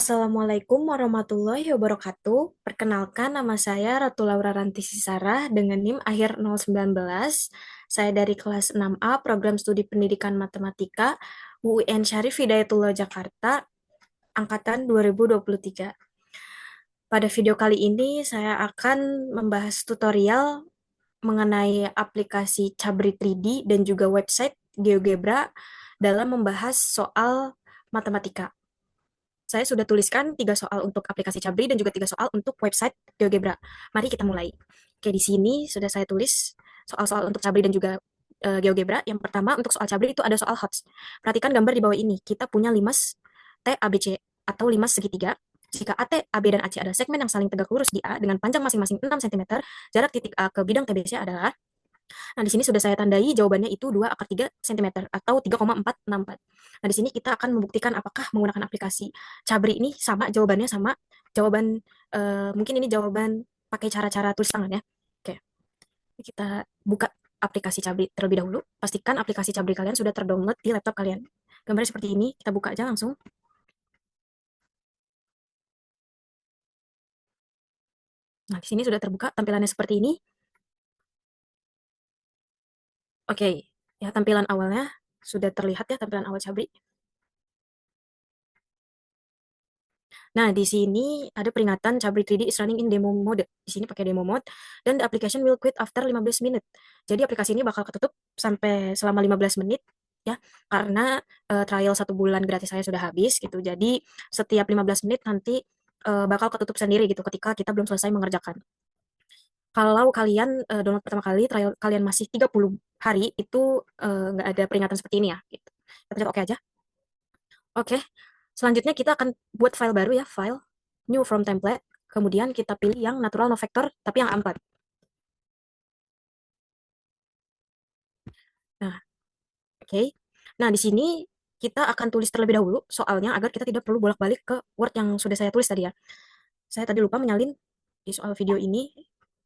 Assalamualaikum warahmatullahi wabarakatuh. Perkenalkan, nama saya Ratu Laura Ranti Sarah dengan NIM akhir 019. Saya dari kelas 6A Program Studi Pendidikan Matematika UIN Syarif Hidayatullah Jakarta angkatan 2023. Pada video kali ini saya akan membahas tutorial mengenai aplikasi Cabri 3D dan juga website GeoGebra dalam membahas soal matematika. Saya sudah tuliskan 3 soal untuk aplikasi Cabri dan juga 3 soal untuk website GeoGebra. Mari kita mulai. Oke, di sini sudah saya tulis soal-soal untuk Cabri dan juga GeoGebra. Yang pertama, untuk soal Cabri itu ada soal HOTS. Perhatikan gambar di bawah ini. Kita punya limas TABC atau limas segitiga. Jika AT, AB, dan AC adalah segmen yang saling tegak lurus di A dengan panjang masing-masing 6 cm, jarak titik A ke bidang TBC adalah. Nah, di sini sudah saya tandai jawabannya itu 2 akar 3 cm atau 3,464. Nah, di sini kita akan membuktikan apakah menggunakan aplikasi Cabri ini sama jawabannya sama jawaban mungkin ini jawaban pakai cara-cara tulis tangan ya. Oke, kita buka aplikasi Cabri terlebih dahulu. Pastikan aplikasi Cabri kalian sudah terdownload di laptop kalian. Gambarnya seperti ini, kita buka aja langsung. Nah, di sini sudah terbuka tampilannya seperti ini. Oke, ya tampilan awalnya sudah terlihat ya tampilan awal Cabri. Nah, di sini ada peringatan Cabri 3D is running in demo mode. Di sini pakai demo mode dan the application will quit after 15 menit. Jadi aplikasi ini bakal ketutup sampai selama 15 menit ya karena trial 1 bulan gratis saya sudah habis gitu. Jadi setiap 15 menit nanti bakal ketutup sendiri gitu ketika kita belum selesai mengerjakan. Kalau kalian download pertama kali, trial kalian masih 30 hari, itu nggak ada peringatan seperti ini ya. Gitu. Kita pencet oke aja. Oke, selanjutnya kita akan buat file baru ya, file new from template. Kemudian kita pilih yang natural no vector, tapi yang A4. Nah, oke. Nah, di sini kita akan tulis terlebih dahulu soalnya agar kita tidak perlu bolak-balik ke Word yang sudah saya tulis tadi ya. Saya tadi lupa menyalin di soal video ini.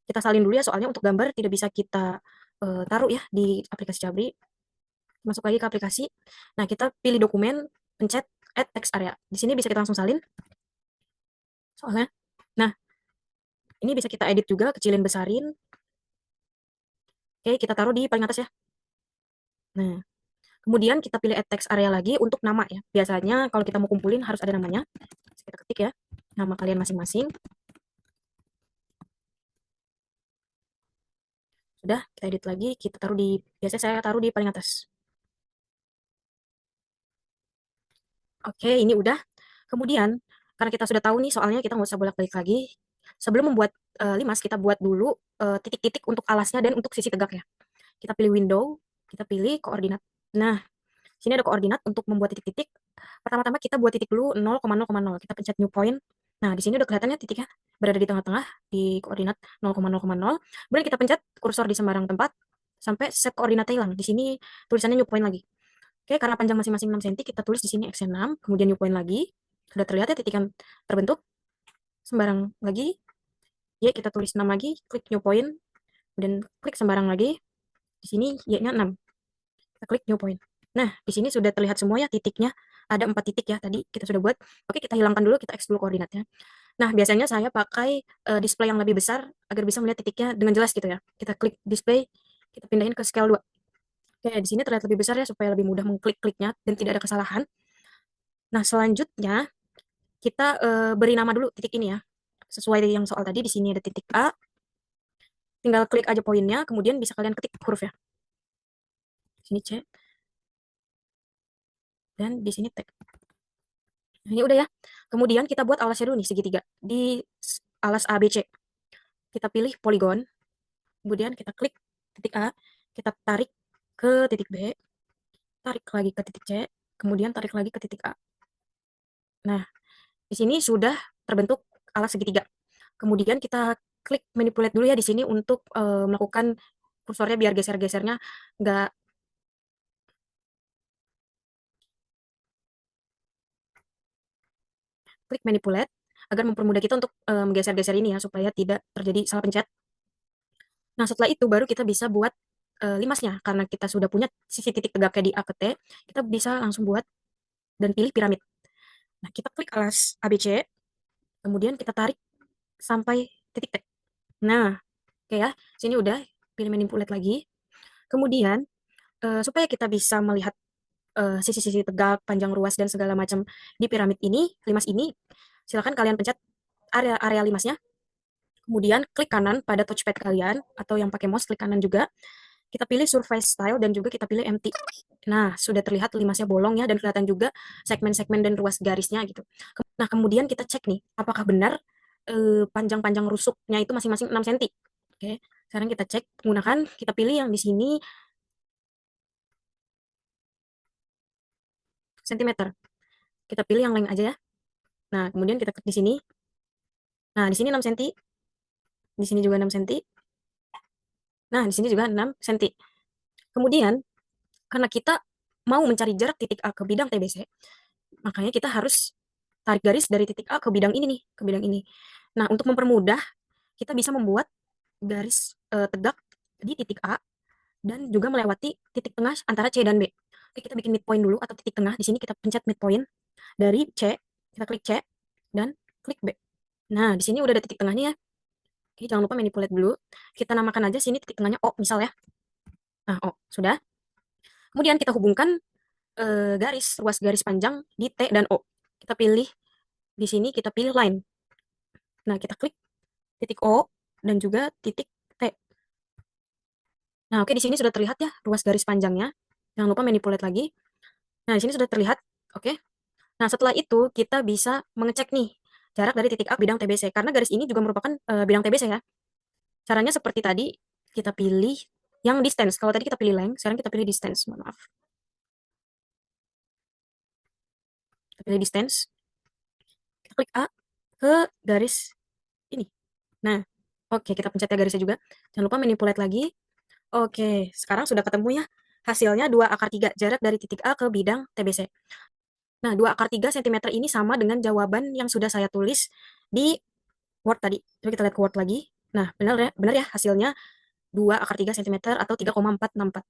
Kita salin dulu ya soalnya untuk gambar tidak bisa kita taruh ya di aplikasi Cabri. Masuk lagi ke aplikasi. Nah, kita pilih dokumen, pencet add text area. Di sini bisa kita langsung salin soalnya. Nah, ini bisa kita edit juga, kecilin, besarin. Oke, kita taruh di paling atas ya. Nah, kemudian kita pilih add text area lagi untuk nama ya. Biasanya kalau kita mau kumpulin harus ada namanya. Kita ketik ya, nama kalian masing-masing. Sudah, kita edit lagi, kita taruh di, biasanya saya taruh di paling atas. Oke, ini udah. Kemudian, karena kita sudah tahu nih soalnya kita nggak usah bolak-balik lagi. Sebelum membuat limas, kita buat dulu titik-titik untuk alasnya dan untuk sisi tegak ya. Kita pilih window, kita pilih koordinat. Nah, sini ada koordinat untuk membuat titik-titik. Pertama-tama kita buat titik dulu 0,0,0. Kita pencet new point. Nah, di sini udah kelihatannya titiknya berada di tengah-tengah di koordinat 0,0,0. Kemudian kita pencet kursor di sembarang tempat sampai set koordinatnya hilang. Di sini tulisannya new point lagi. Oke, karena panjang masing-masing 6 cm, kita tulis di sini x6, kemudian new point lagi. Sudah terlihat ya titik yang terbentuk. Sembarang lagi. Ya, kita tulis 6 lagi, klik new point, kemudian klik sembarang lagi. Di sini y-nya 6. Kita klik new point. Nah, di sini sudah terlihat semua ya titiknya. Ada 4 titik ya tadi kita sudah buat. Oke, kita hilangkan dulu, kita X dulu koordinatnya. Nah, biasanya saya pakai display yang lebih besar agar bisa melihat titiknya dengan jelas gitu ya. Kita klik display, kita pindahin ke scale 2. Oke, di sini terlihat lebih besar ya supaya lebih mudah mengklik-kliknya dan tidak ada kesalahan. Nah, selanjutnya kita beri nama dulu titik ini ya. Sesuai yang soal tadi, di sini ada titik A. Tinggal klik aja poinnya, kemudian bisa kalian ketik huruf ya. Di sini C, dan di sini T. Nah, ini udah ya. Kemudian kita buat alasnya dulu nih, segitiga. Di alas ABC. Kita pilih poligon. Kemudian kita klik titik A. Kita tarik ke titik B. Tarik lagi ke titik C. Kemudian tarik lagi ke titik A. Nah, di sini sudah terbentuk alas segitiga. Kemudian kita klik manipulate dulu ya di sini untuk melakukan kursornya biar geser-gesernya nggak. Klik manipulate agar mempermudah kita untuk menggeser-geser ini ya supaya tidak terjadi salah pencet. Nah, setelah itu baru kita bisa buat limasnya. Karena kita sudah punya sisi titik tegaknya di A ke T, kita bisa langsung buat dan pilih piramid. Nah, kita klik alas ABC, kemudian kita tarik sampai titik T. Nah, oke ya, sini udah, pilih manipulate lagi. Kemudian, supaya kita bisa melihat sisi-sisi tegak, panjang, ruas, dan segala macam di piramid ini, limas ini, silakan kalian pencet area-area limasnya. Kemudian klik kanan pada touchpad kalian, atau yang pakai mouse klik kanan juga. Kita pilih surface style dan juga kita pilih empty. Nah, sudah terlihat limasnya bolong ya, dan kelihatan juga segmen-segmen dan ruas garisnya gitu. Nah, kemudian kita cek nih, apakah benar panjang-panjang rusuknya itu masing-masing 6 cm. Oke, sekarang kita cek menggunakan, kita pilih yang di sini sentimeter. Kita pilih yang length aja ya. Nah, kemudian kita klik di sini. Nah, di sini 6 cm, di sini juga 6 cm. Nah, di sini juga 6 cm. Kemudian, karena kita mau mencari jarak titik A ke bidang TBC, makanya kita harus tarik garis dari titik A ke bidang ini nih, ke bidang ini. Nah, untuk mempermudah, kita bisa membuat garis tegak di titik A dan juga melewati titik tengah antara C dan B. Oke, kita bikin midpoint dulu atau titik tengah. Di sini kita pencet midpoint dari C, kita klik C dan klik B. Nah, di sini udah ada titik tengahnya ya. Oke, jangan lupa manipulate dulu. Kita namakan aja sini titik tengahnya O misal ya. Nah, O, sudah. Kemudian kita hubungkan garis, ruas garis panjang di T dan O. Kita pilih di sini, kita pilih line. Nah, kita klik titik O dan juga titik T. Nah, oke, di sini sudah terlihat ya ruas garis panjangnya. Jangan lupa manipulate lagi. Nah, di sini sudah terlihat. Oke. Nah, setelah itu kita bisa mengecek nih jarak dari titik A bidang TBC karena garis ini juga merupakan bidang TBC ya. Caranya seperti tadi, kita pilih yang distance. Kalau tadi kita pilih length, sekarang kita pilih distance. Mohon maaf. Kita pilih distance. Kita klik A ke garis ini. Nah, oke, kita pencet ya garisnya juga. Jangan lupa manipulate lagi. Oke, sekarang sudah ketemu ya. Hasilnya 2 akar 3, jarak dari titik A ke bidang TBC. Nah, 2 akar 3 cm ini sama dengan jawaban yang sudah saya tulis di Word tadi. Coba kita lihat ke Word lagi. Nah, benar ya hasilnya 2 akar 3 cm atau 3,464.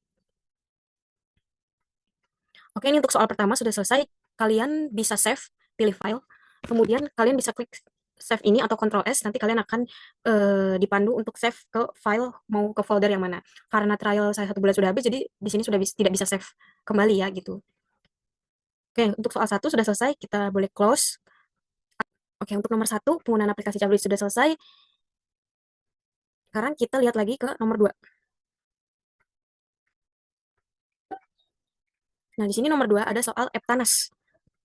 Oke, ini untuk soal pertama sudah selesai. Kalian bisa save, pilih file. Kemudian kalian bisa klik save ini atau Ctrl S, nanti kalian akan dipandu untuk save ke file mau ke folder yang mana. Karena trial saya 1 bulan sudah habis, jadi di sini sudah tidak bisa save kembali ya gitu. Oke, untuk soal 1 sudah selesai, kita boleh close. Oke, untuk nomor 1, penggunaan aplikasi Cablis sudah selesai. Sekarang kita lihat lagi ke nomor 2. Nah, di sini nomor 2 ada soal Eptanas.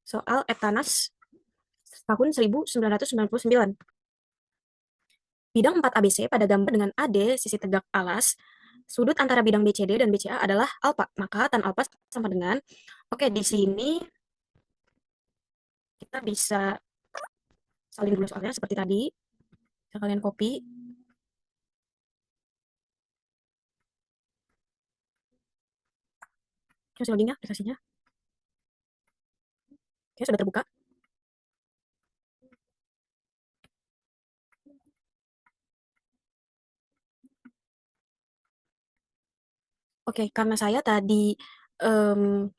Soal Eptanas tahun 1999. Bidang 4 ABC pada gambar dengan AD sisi tegak alas, sudut antara bidang BCD dan BCA adalah alfa. Maka tan alfa sama dengan, oke, di sini kita bisa salin dulu soalnya seperti tadi. Bisa kalian copy. Masih loading ya aplikasinya. Oke, sudah terbuka. Oke, karena saya tadi em,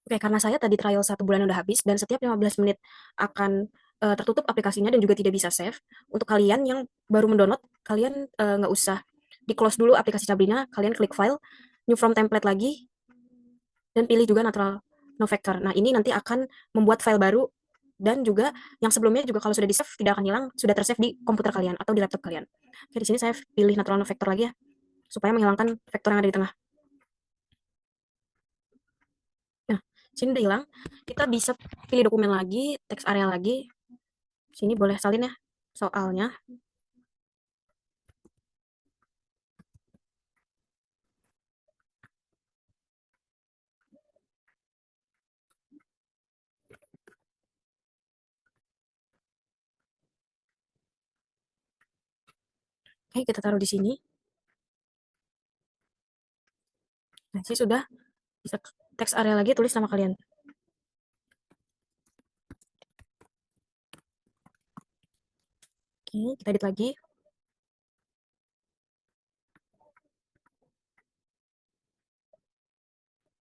Oke, karena saya tadi trial 1 bulan udah habis dan setiap 15 menit akan tertutup aplikasinya dan juga tidak bisa save. Untuk kalian yang baru mendownload, kalian nggak usah di close dulu aplikasi Sabrina, kalian klik file, new from template lagi, dan pilih juga natural no factor. Nah, ini nanti akan membuat file baru dan juga yang sebelumnya juga kalau sudah di save tidak akan hilang, sudah tersave di komputer kalian atau di laptop kalian. Oke, di sini saya pilih natural no factor lagi ya, supaya menghilangkan vektor yang ada di tengah. Nah, sini udah hilang. Kita bisa pilih dokumen lagi, teks area lagi. Sini boleh salin ya soalnya. Oke, kita taruh di sini. Nah, sini sudah bisa teks area lagi, tulis nama kalian. Oke, kita edit lagi.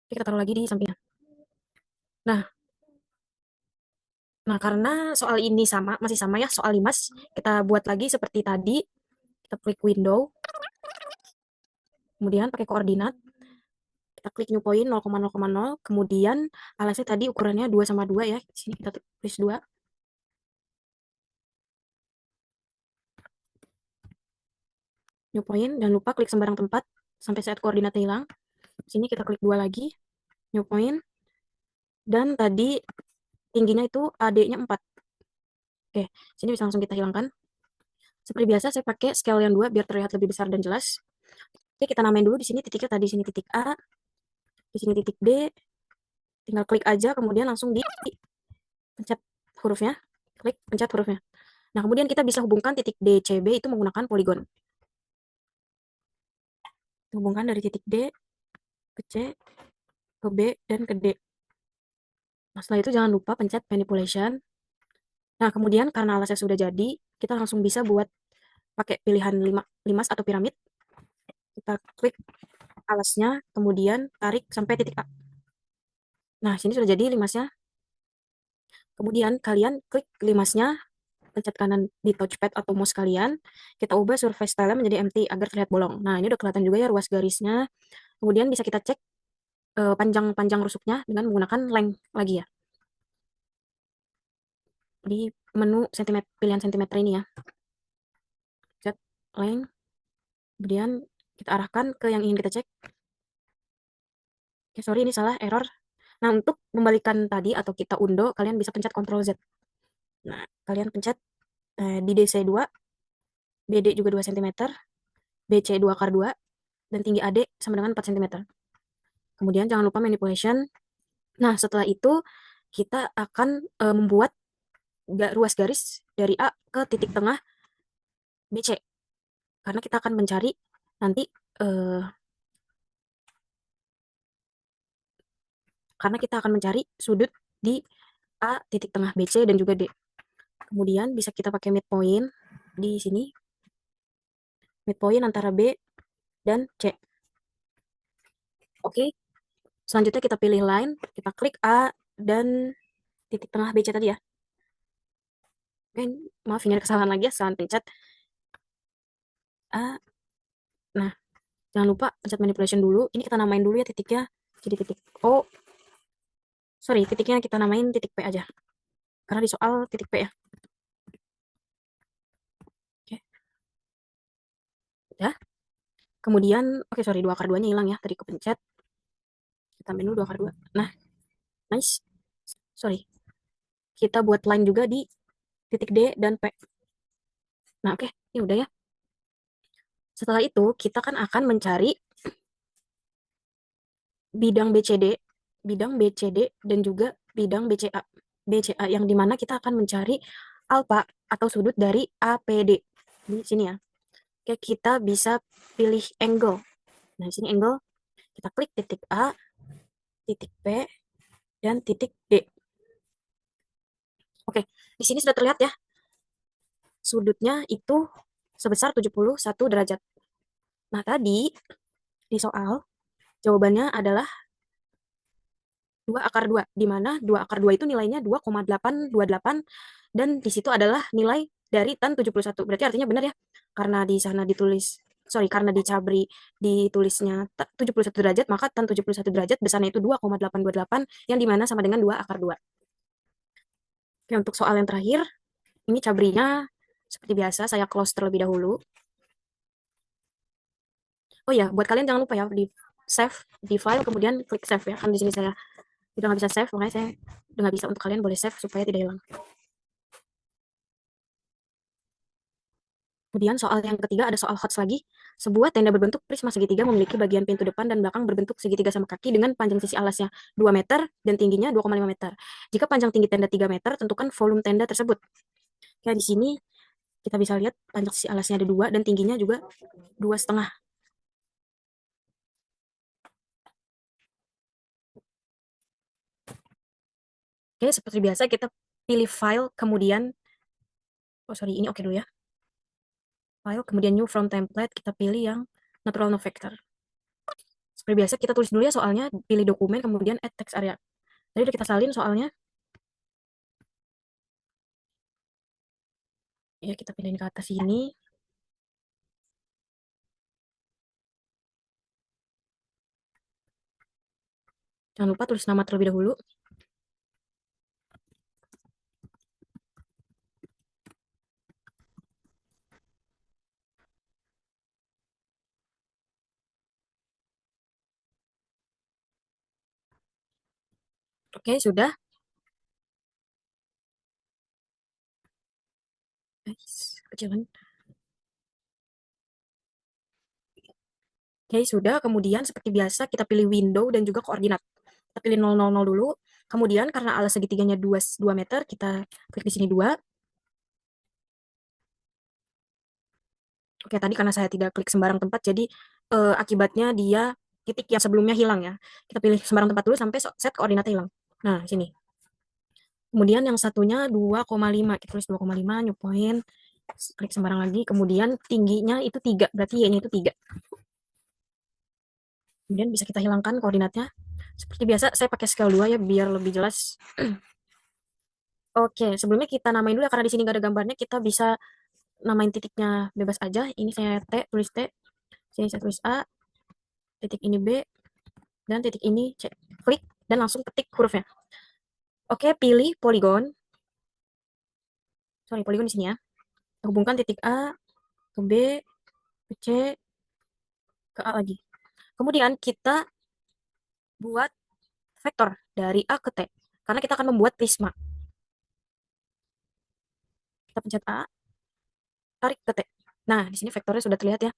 Oke, kita taruh lagi di sampingnya. Nah, Nah, karena soal ini masih sama ya, soal limas, kita buat lagi seperti tadi, kita klik window, kemudian pakai koordinat, kita klik new point 0,0,0, kemudian alasnya tadi ukurannya 2 sama 2 ya, di sini kita tulis 2, new point, jangan lupa klik sembarang tempat, sampai saat koordinatnya hilang, di sini kita klik 2 lagi, new point, dan tadi tingginya itu AD-nya 4. Oke, sini bisa langsung kita hilangkan. Seperti biasa saya pakai scale yang 2 biar terlihat lebih besar dan jelas. Oke, kita namain dulu di sini titiknya tadi sini titik A, di sini titik D, tinggal klik aja kemudian langsung dipencet hurufnya, klik pencet hurufnya. Nah, kemudian kita bisa hubungkan titik D, C, B itu menggunakan poligon. Hubungkan dari titik D ke C, ke B, dan ke D. Nah, setelah itu jangan lupa pencet manipulation. Nah, kemudian karena alasnya sudah jadi, kita langsung bisa buat pakai pilihan limas atau piramid. Kita klik alasnya, kemudian tarik sampai titik A. Nah, sini sudah jadi limasnya. Kemudian kalian klik limasnya, pencet kanan di touchpad atau mouse kalian, kita ubah surface style menjadi empty agar terlihat bolong. Nah, ini udah kelihatan juga ya ruas garisnya. Kemudian bisa kita cek panjang-panjang rusuknya dengan menggunakan length lagi ya. Di menu sentimeter, pilihan sentimeter ini ya. Cek length, kemudian kita arahkan ke yang ingin kita cek. Oke, sorry ini salah, error. Nah, untuk membalikan tadi atau kita undo, kalian bisa pencet Ctrl Z. Nah, kalian pencet di DC2, BD juga 2 cm, BC 2 akar 2, dan tinggi AD sama dengan 4 cm. Kemudian jangan lupa manipulation. Nah, setelah itu kita akan membuat ruas garis dari A ke titik tengah BC. Karena kita akan mencari nanti eh, karena kita akan mencari sudut di A titik tengah BC dan juga D. Kemudian bisa kita pakai midpoint di sini, midpoint antara B dan C. Oke, selanjutnya kita pilih line, kita klik A dan titik tengah BC tadi ya. Oke, maaf ini ada kesalahan lagi ya, kesalahan pencet A. Nah, jangan lupa pencet manipulation dulu. Ini kita namain dulu ya titiknya. Jadi titik O. Sorry, titiknya kita namain titik P aja. Karena di soal titik P ya. Oke, ya. Kemudian, oke sorry, 2 akar 2-nya hilang ya. Tadi kepencet. Kita tambahin dulu 2 akar 2. Nah, nice. Sorry. Kita buat line juga di titik D dan P. Nah, oke. Ini udah ya. Setelah itu, kita kan akan mencari bidang BCD, bidang BCD, dan juga bidang BCA. BCA yang dimana kita akan mencari alfa atau sudut dari APD. Di sini ya. Oke, kita bisa pilih angle. Nah, di sini angle, kita klik titik A, titik P, dan titik D. Oke, di sini sudah terlihat ya, sudutnya itu sebesar 71 derajat. Nah, tadi di soal, jawabannya adalah 2 akar 2, di mana 2 akar 2 itu nilainya 2,828, dan di situ adalah nilai dari tan 71. Berarti artinya benar ya, karena di sana ditulis, sorry, karena di Cabri ditulisnya 71 derajat, maka tan 71 derajat besarnya itu 2,828, yang dimana sama dengan 2 akar 2. Oke, untuk soal yang terakhir, ini Cabrinya seperti biasa, saya close terlebih dahulu. Oh ya, buat kalian jangan lupa ya, di save, di file, kemudian klik save ya. Kan di sini saya udah nggak bisa save, makanya saya udah nggak bisa, untuk kalian boleh save supaya tidak hilang. Kemudian soal yang ketiga ada soal HOTS lagi. Sebuah tenda berbentuk prisma segitiga memiliki bagian pintu depan dan belakang berbentuk segitiga sama kaki dengan panjang sisi alasnya 2 meter dan tingginya 2,5 meter. Jika panjang tinggi tenda 3 meter, tentukan volume tenda tersebut. Kayak di sini kita bisa lihat panjang sisi alasnya ada 2 dan tingginya juga 2,5. Oke, seperti biasa kita pilih file, kemudian, oh sorry, ini oke dulu ya. File, kemudian new from template, kita pilih yang natural no vector. Seperti biasa kita tulis dulu ya soalnya, pilih dokumen, kemudian add text area. Tadi udah kita salin soalnya. Ya, kita pilihin ke atas ini. Jangan lupa tulis nama terlebih dahulu. Oke, sudah. Kecilan. Oke, sudah. Kemudian seperti biasa kita pilih window dan juga koordinat. Kita pilih 000 dulu. Kemudian karena alas segitiganya 2 meter, kita klik di sini 2. Oke, tadi karena saya tidak klik sembarang tempat, jadi akibatnya dia titik yang sebelumnya hilang ya. Kita pilih sembarang tempat dulu sampai set koordinatnya hilang. Nah, sini. Kemudian yang satunya 2,5. Kita tulis 2,5, new point. Klik sembarang lagi. Kemudian tingginya itu 3. Berarti Y-nya itu 3. Kemudian bisa kita hilangkan koordinatnya. Seperti biasa, saya pakai scale 2 ya, biar lebih jelas. Oke, sebelumnya kita namain dulu ya, karena di sini nggak ada gambarnya, kita bisa namain titiknya bebas aja. Ini saya T, tulis T. Sini saya tulis A, titik ini B, dan titik ini C. Klik, dan langsung ketik hurufnya. Oke, pilih poligon. Sorry, poligon di sini ya. Hubungkan titik A ke B, ke C, ke A lagi. Kemudian kita buat vektor dari A ke T. Karena kita akan membuat prisma. Kita pencet A, tarik ke T. Nah, di sini vektornya sudah terlihat ya.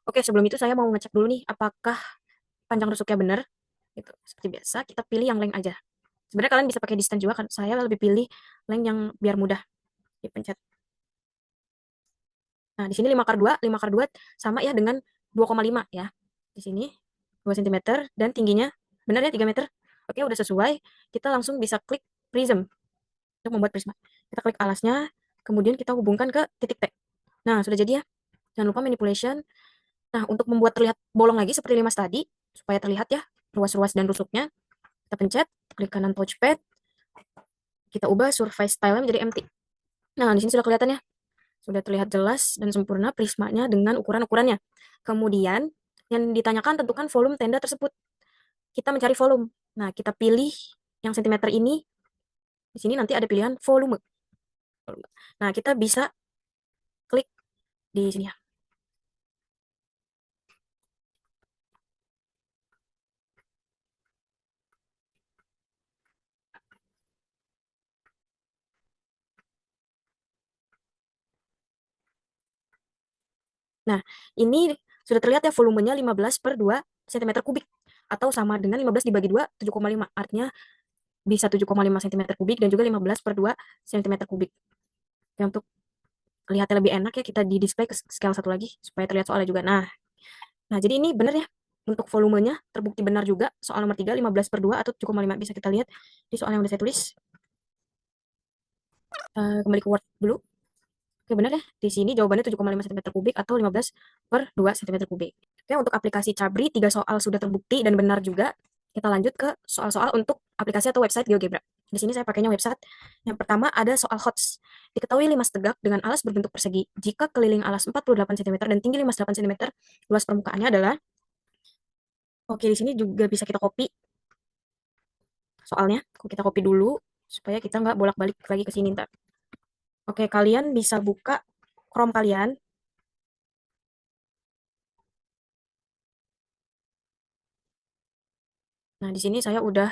Oke, sebelum itu saya mau ngecek dulu nih, apakah panjang rusuknya benar. Gitu. Seperti biasa, kita pilih yang length aja. Sebenarnya kalian bisa pakai distance juga, kan saya lebih pilih length yang biar mudah. Dipencet. Nah, di sini 5 kali 2, 5 kali 2 sama ya dengan 2,5 ya. Di sini 2 cm dan tingginya benar ya 3 meter. Oke, udah sesuai. Kita langsung bisa klik prism untuk membuat prisma. Kita klik alasnya, kemudian kita hubungkan ke titik T. Nah, sudah jadi ya. Jangan lupa manipulation. Nah, untuk membuat terlihat bolong lagi seperti limas tadi, supaya terlihat ya ruas-ruas dan rusuknya, kita pencet, klik kanan touchpad, kita ubah surface style menjadi empty. Nah, di sini sudah kelihatan ya. Sudah terlihat jelas dan sempurna prismanya dengan ukuran-ukurannya. Kemudian, yang ditanyakan tentukan volume tenda tersebut. Kita mencari volume. Nah, kita pilih yang sentimeter ini. Di sini nanti ada pilihan volume. Nah, kita bisa klik di sini ya. Nah, ini sudah terlihat ya volumenya 15 per 2 cm kubik. Atau sama dengan 15 dibagi 2, 7,5. Artinya bisa 7,5 cm kubik dan juga 15 per 2 cm kubik. Ya, untuk lihatnya lebih enak ya, kita di display ke scale satu lagi supaya terlihat soalnya juga. Nah, jadi ini benar ya. Untuk volumenya terbukti benar juga. Soal nomor 3, 15 per 2 atau 7,5 bisa kita lihat di soal yang udah saya tulis. Kembali ke Word dulu. Oke, benar ya. Di sini jawabannya 7,5 cm kubik atau 15 per 2 cm kubik. Oke, untuk aplikasi Cabri, 3 soal sudah terbukti dan benar juga. Kita lanjut ke soal-soal untuk aplikasi atau website GeoGebra. Di sini saya pakainya website. Yang pertama ada soal HOTS. Diketahui limas tegak dengan alas berbentuk persegi. Jika keliling alas 48 cm dan tinggi limas 8 cm, luas permukaannya adalah. Oke, di sini juga bisa kita copy soalnya. Kita copy dulu supaya kita nggak bolak-balik lagi ke sini ntar. Oke, kalian bisa buka Chrome kalian. Nah, di sini saya udah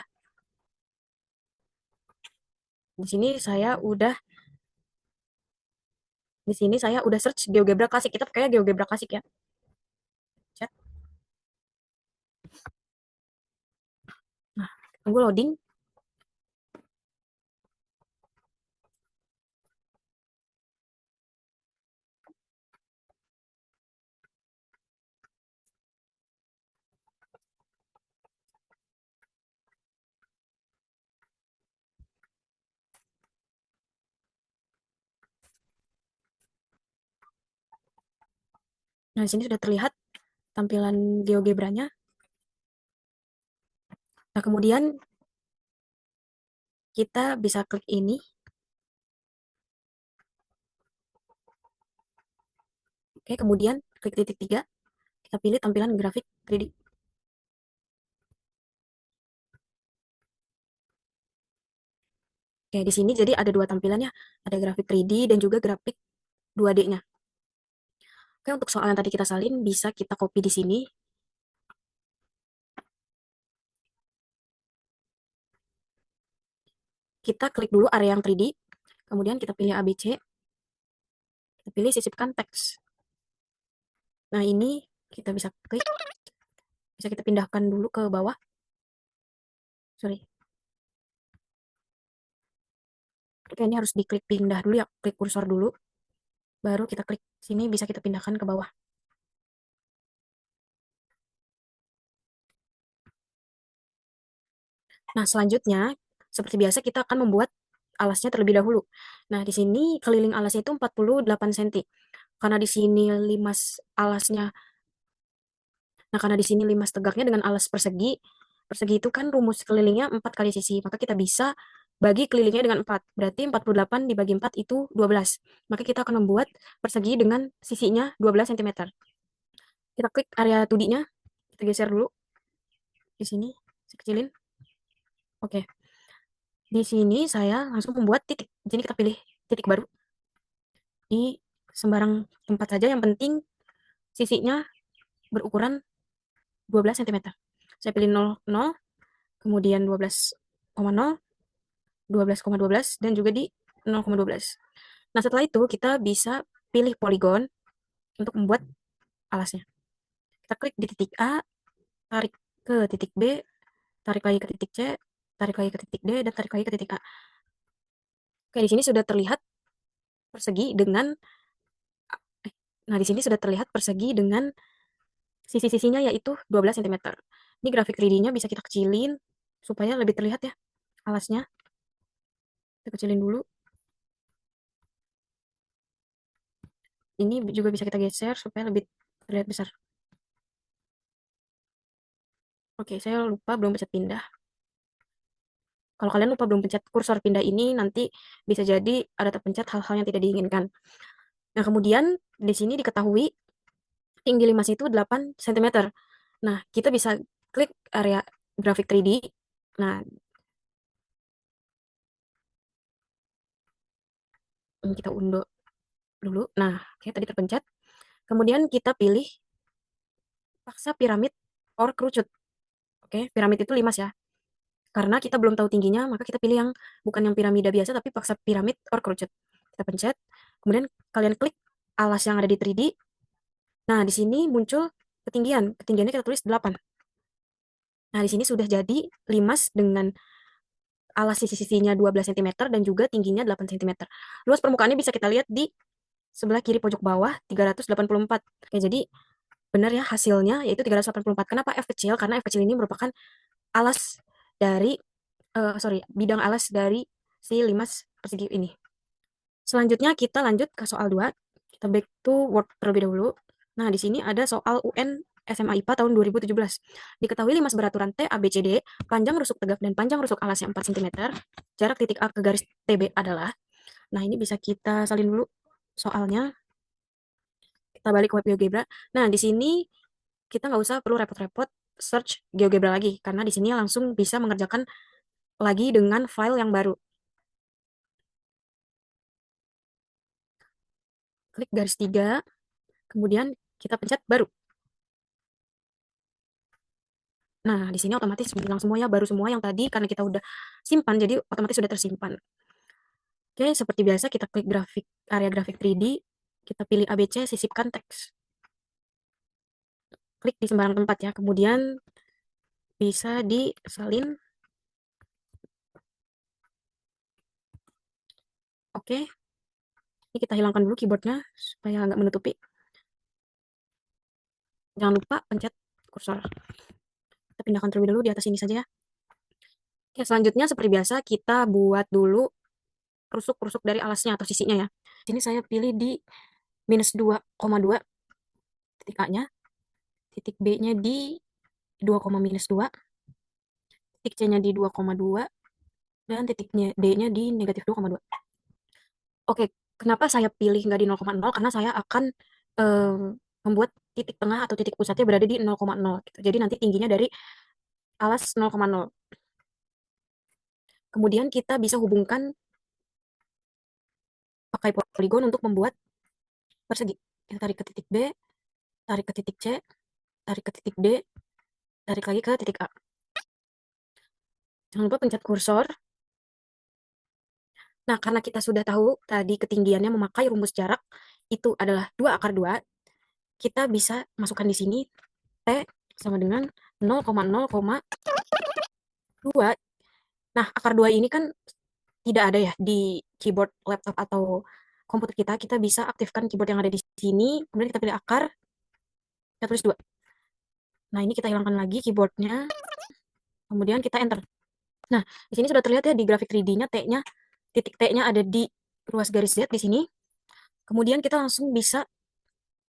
search GeoGebra Classic. Kita pakai GeoGebra Classic ya. Chat. Nah, tunggu loading. Nah, di sini sudah terlihat tampilan GeoGebra-nya. Nah, kemudian kita bisa klik ini. Oke, kemudian klik titik 3, kita pilih tampilan grafik 3D. Oke, di sini jadi ada dua tampilannya, ada grafik 3D dan juga grafik 2D-nya. Oke, untuk soal yang tadi kita salin bisa kita copy di sini. Kita klik dulu area yang 3D, kemudian kita pilih ABC, kita pilih sisipkan teks. Nah, ini kita bisa klik, bisa kita pindahkan dulu ke bawah. Sorry. Oke, ini harus diklik pindah dulu ya, klik kursor dulu, baru kita klik sini bisa kita pindahkan ke bawah. Nah, selanjutnya, seperti biasa kita akan membuat alasnya terlebih dahulu. Nah, di sini keliling alasnya itu 48 cm. Karena di sini limas alasnya, nah karena di sini limas tegaknya dengan alas persegi, persegi itu kan rumus kelilingnya 4 kali sisi, maka kita bisa bagi kelilingnya dengan 4. Berarti 48 dibagi 4 itu 12. Maka kita akan membuat persegi dengan sisinya 12 cm. Kita klik area 2D-nya, kita geser dulu di sini, saya kecilin. Oke. Di sini saya langsung membuat titik. Di sini kita pilih titik baru di sembarang tempat saja, yang penting sisinya berukuran 12 cm. Saya pilih 0, 0, kemudian 12,0, 12,12, dan juga di 0,12. Nah, setelah itu kita bisa pilih poligon untuk membuat alasnya. Kita klik di titik A, tarik ke titik B, tarik lagi ke titik C, tarik lagi ke titik D, dan tarik lagi ke titik A. Oke, di sini sudah terlihat persegi dengan nah di sini sudah terlihat persegi dengan sisi-sisinya yaitu 12 cm. Ini grafik 3D-nya bisa kita kecilin supaya lebih terlihat ya alasnya. Kita kecilin dulu. Ini juga bisa kita geser supaya lebih terlihat besar. Oke, saya lupa belum pencet pindah. Kalau kalian lupa belum pencet kursor pindah ini, nanti bisa jadi ada terpencet hal-hal yang tidak diinginkan. Nah, kemudian di sini diketahui tinggi limas itu 8 cm. Nah, kita bisa klik area grafik 3D. Nah, ini kita undo dulu. Nah, oke, tadi terpencet. Kemudian kita pilih paksa piramid or kerucut. Oke, piramid itu limas ya. Karena kita belum tahu tingginya, maka kita pilih yang bukan yang piramida biasa, tapi paksa piramid or kerucut. Kita pencet, kemudian kalian klik alas yang ada di 3D. Nah, di sini muncul ketinggian. Ketinggiannya kita tulis 8. Nah, di sini sudah jadi limas dengan alas sisi-sisinya 12 cm dan juga tingginya 8 cm. Luas permukaannya bisa kita lihat di sebelah kiri pojok bawah 384. Oke, jadi benar ya hasilnya yaitu 384. Kenapa F kecil? Karena F kecil ini merupakan alas dari bidang alas dari si limas persegi ini. Selanjutnya kita lanjut ke soal 2. Kita back to Word terlebih dahulu. Nah, di sini ada soal UN SMA IPA tahun 2017. Diketahui limas beraturan T, A, B, C, D, panjang rusuk tegak dan panjang rusuk alasnya 4 cm. Jarak titik A ke garis TB adalah. Nah, ini bisa kita salin dulu soalnya. Kita balik ke web GeoGebra. Nah, di sini kita nggak usah perlu repot-repot search GeoGebra lagi, karena di sini langsung bisa mengerjakan lagi dengan file yang baru. Klik garis 3, kemudian kita pencet baru. Nah, di sini otomatis bilang semuanya baru semua yang tadi karena kita udah simpan, jadi otomatis sudah tersimpan. Oke, seperti biasa kita klik grafik area grafik 3D, kita pilih ABC, sisipkan teks. Klik di sembarang tempat ya, kemudian bisa disalin. Oke, ini kita hilangkan dulu keyboardnya supaya nggak menutupi. Jangan lupa pencet kursor. Kita pindahkan terlebih dahulu di atas ini saja ya. Oke, selanjutnya seperti biasa kita buat dulu rusuk-rusuk dari alasnya atau sisinya ya. Sini saya pilih di minus 2,2 titik A-nya, titik B-nya di 2,-2, titik C-nya di 2,2, dan titiknya D-nya di negatif 2,2. Oke, kenapa saya pilih nggak di 0,0? Karena saya akan membuat titik tengah atau titik pusatnya berada di 0,0 gitu. Jadi nanti tingginya dari alas 0,0. Kemudian kita bisa hubungkan pakai poligon untuk membuat persegi. Kita tarik ke titik B, tarik ke titik C, tarik ke titik D, tarik lagi ke titik A. Jangan lupa pencet kursor. Nah, karena kita sudah tahu tadi ketinggiannya memakai rumus jarak, itu adalah 2 akar 2, kita bisa masukkan di sini T sama dengan 0,0,2. Nah, akar 2 ini kan tidak ada ya di keyboard laptop atau komputer kita. Kita bisa aktifkan keyboard yang ada di sini, kemudian kita pilih akar, kita tulis 2. Nah, ini kita hilangkan lagi keyboardnya, kemudian kita enter. Nah, di sini sudah terlihat ya di grafik 3D-nya T-nya, titik T-nya ada di ruas garis Z di sini. Kemudian kita langsung bisa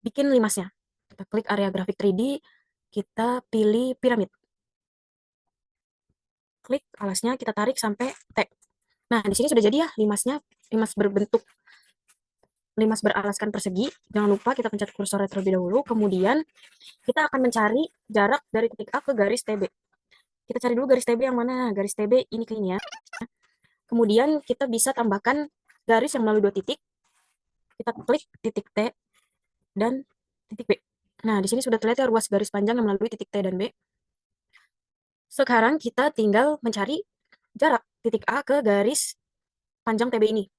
bikin limasnya. Kita klik area grafik 3D, kita pilih piramid. Klik alasnya, kita tarik sampai T. Nah, di sini sudah jadi ya limasnya, limas berbentuk, limas beralaskan persegi. Jangan lupa kita pencet kursornya terlebih dahulu, kemudian kita akan mencari jarak dari titik A ke garis TB. Kita cari dulu garis TB yang mana. Garis TB ini ke ini ya. Kemudian kita bisa tambahkan garis yang melalui 2 titik. Kita klik titik T dan titik B. Nah, di sini sudah terlihat ya ruas garis panjang yang melalui titik T dan B. Sekarang kita tinggal mencari jarak titik A ke garis panjang TB ini.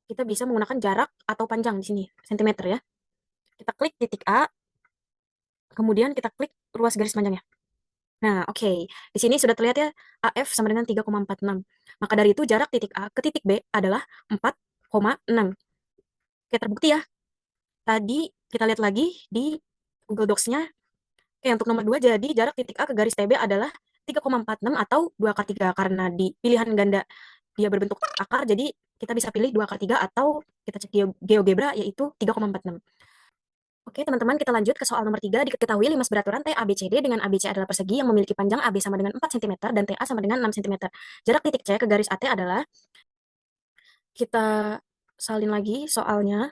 Kita bisa menggunakan jarak atau panjang di sini, sentimeter ya. Kita klik titik A, kemudian kita klik ruas garis panjangnya. Nah, oke. Di sini sudah terlihat ya, AF sama dengan 3,46. Maka dari itu jarak titik A ke titik B adalah 4,6. Oke, terbukti ya. Tadi kita lihat lagi di Google Docs-nya. Oke, untuk nomor 2, jadi jarak titik A ke garis TB adalah 3,46 atau 2 akar 3. Karena di pilihan ganda dia berbentuk akar, jadi kita bisa pilih 2 akar 3 atau kita cek GeoGebra yaitu 3,46. Oke, teman-teman, kita lanjut ke soal nomor 3. Diketahui limas beraturan TABCD dengan ABC adalah persegi yang memiliki panjang AB sama dengan 4 cm dan TA sama dengan 6 cm. Jarak titik C ke garis AT adalah, kita salin lagi soalnya.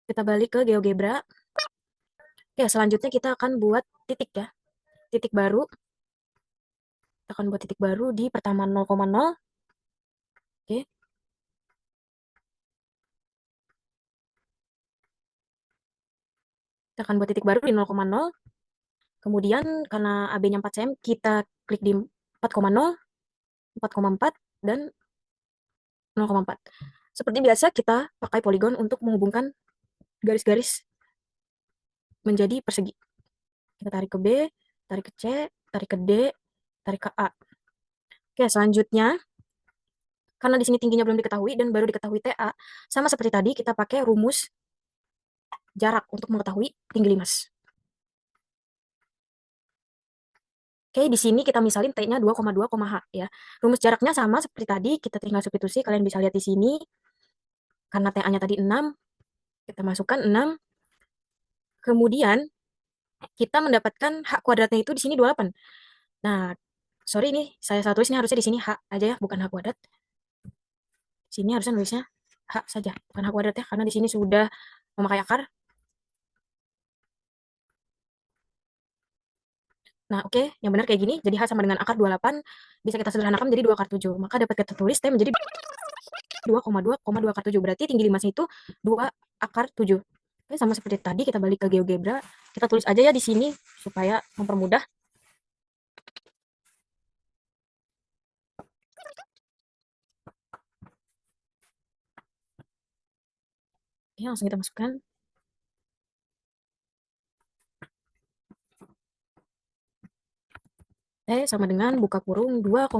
Kita balik ke GeoGebra. Oke, selanjutnya kita akan buat titik ya. Titik baru. Kita akan buat titik baru di pertama 0,0. Oke. Kita akan buat titik baru di 0,0. Kemudian karena AB-nya 4 cm, kita klik di 4,0, 4,4, dan 0,4. Seperti biasa, kita pakai poligon untuk menghubungkan garis-garis menjadi persegi. Kita tarik ke B, tarik ke C, tarik ke D, tarik ke A. Oke, selanjutnya, karena di sini tingginya belum diketahui dan baru diketahui TA, sama seperti tadi kita pakai rumus jarak untuk mengetahui tinggi limas. Oke, di sini kita misalin T-nya 2,2, H ya. Rumus jaraknya sama seperti tadi, kita tinggal substitusi, kalian bisa lihat di sini. Karena TA-nya tadi 6, kita masukkan 6. Kemudian kita mendapatkan H kuadratnya itu di sini 28. Nah, sorry ini saya salah tulis, ini harusnya di sini H aja ya, bukan H kuadrat. Sini harusnya nulisnya H saja, bukan H kuadrat ya, karena di sini sudah memakai akar. Nah, oke, yang benar kayak gini. Jadi H sama dengan akar 28, bisa kita sederhanakan menjadi 2 akar 7. Maka dapat kita tulis T menjadi 2,2 akar 7. Berarti tinggi limasnya itu 2 akar 7. Oke, sama seperti tadi, kita balik ke GeoGebra. Kita tulis aja ya di sini, supaya mempermudah. Oke, langsung kita masukkan. T sama dengan buka kurung 2,2,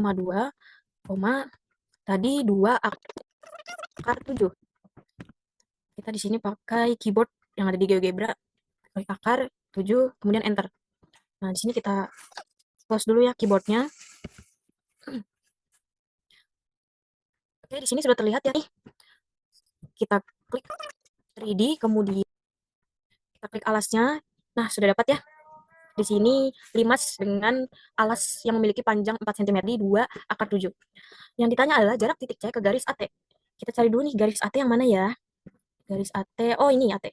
tadi 2 akar 7. Kita di sini pakai keyboard yang ada di GeoGebra, klik akar 7, kemudian enter. Nah, di sini kita close dulu ya keyboardnya. Oke, di sini sudah terlihat ya nih. Kita klik 3D, kemudian kita klik alasnya. Nah, sudah dapat ya. Di sini limas dengan alas yang memiliki panjang 4 cm di 2 akar 7. Yang ditanya adalah jarak titik C ke garis AT. Kita cari dulu nih garis AT yang mana ya. garis AT. Oh, ini AT.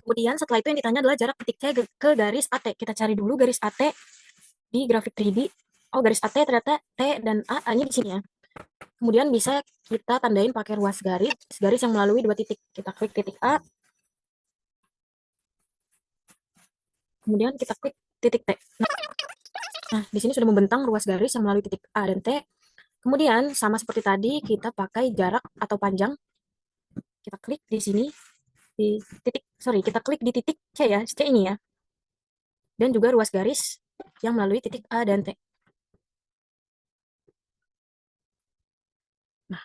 Kemudian setelah itu yang ditanya adalah jarak titik C ke garis AT. Kita cari dulu garis AT di grafik 3D. Oh, garis AT ternyata T dan A-nya di sini ya. Kemudian bisa kita tandain pakai ruas garis, garis yang melalui dua titik. Kita klik titik A, kemudian kita klik titik T. Nah, di sini sudah membentang ruas garis yang melalui titik A dan T. Kemudian, sama seperti tadi, kita pakai jarak atau panjang. Kita klik di sini, di titik, sorry, kita klik di titik C ya, C ini ya. Dan juga ruas garis yang melalui titik A dan T. Nah,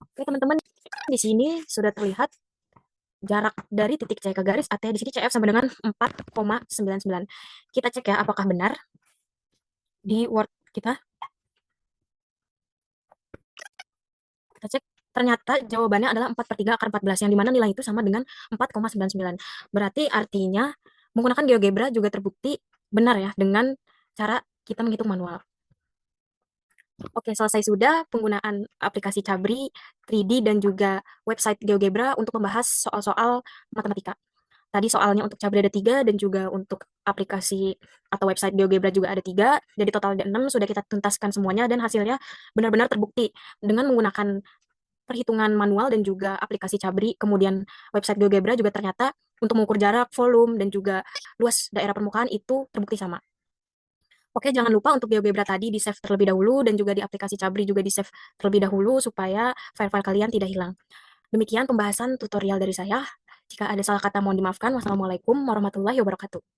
oke teman-teman, di sini sudah terlihat jarak dari titik C ke garis AT. Di sini CF sama dengan 4,99. Kita cek ya apakah benar di Word kita. Kita cek, ternyata jawabannya adalah 4 per 3 akar 14, yang dimana nilai itu sama dengan 4,99. Berarti artinya menggunakan GeoGebra juga terbukti benar ya dengan cara kita menghitung manual. Oke, selesai sudah penggunaan aplikasi Cabri, 3D, dan juga website GeoGebra untuk membahas soal-soal matematika. Tadi soalnya untuk Cabri ada 3, dan juga untuk aplikasi atau website GeoGebra juga ada 3. Jadi total ada 6, sudah kita tuntaskan semuanya, dan hasilnya benar-benar terbukti dengan menggunakan perhitungan manual dan juga aplikasi Cabri, kemudian website GeoGebra juga ternyata untuk mengukur jarak, volume, dan juga luas daerah permukaan itu terbukti sama. Oke, jangan lupa untuk GeoGebra tadi di-save terlebih dahulu dan juga di aplikasi Cabri juga di-save terlebih dahulu supaya file-file kalian tidak hilang. Demikian pembahasan tutorial dari saya. Jika ada salah kata mohon dimaafkan. Wassalamualaikum warahmatullahi wabarakatuh.